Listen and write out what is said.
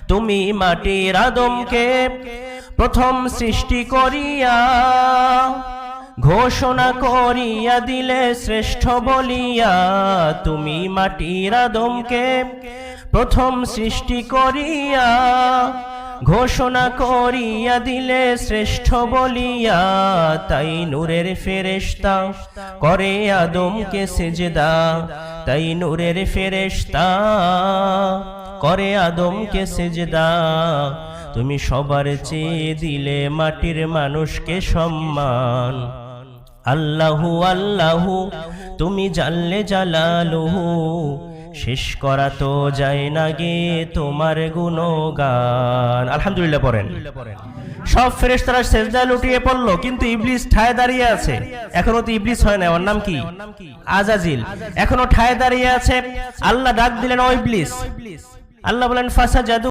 তুমি মাটির আদমকে প্রথম সৃষ্টি করিয়া ঘোষণা করিয়া দিলে শ্রেষ্ঠ বলিয়া। তুমি মাটির আদমকে প্রথম সৃষ্টি করিয়া ঘোষণা করিয়া দিলে শ্রেষ্ঠ বলিয়া। তাই নূরের ফেরেশতা করে আদমকে সেজদা, তাই নূরের ফেরেশতা করে আদমকে সেজদা। তুমি সবার চেয়ে দিলে মাটির মানুষকে সম্মান। আল্লাহু আল্লাহু তুমি জাল্লে জালালুহু, শেষ করা তো যায় না গে তোমার গুণগান। আলহামদুলিল্লাহ পড়েন। সব ফেরেশতারা সেজদায় লুটিয়ে পড়ল, কিন্তু ইবলিস ঠায় দাঁড়িয়ে আছে। এখনো তো ইবলিস হয় না, ওর নাম কি? আজাজিল। এখনো ঠায় দাঁড়িয়ে আছে। আল্লাহ ডাক দিলেন, ও ইবলিস। আল্লাহ বলেন ফাসাজাদু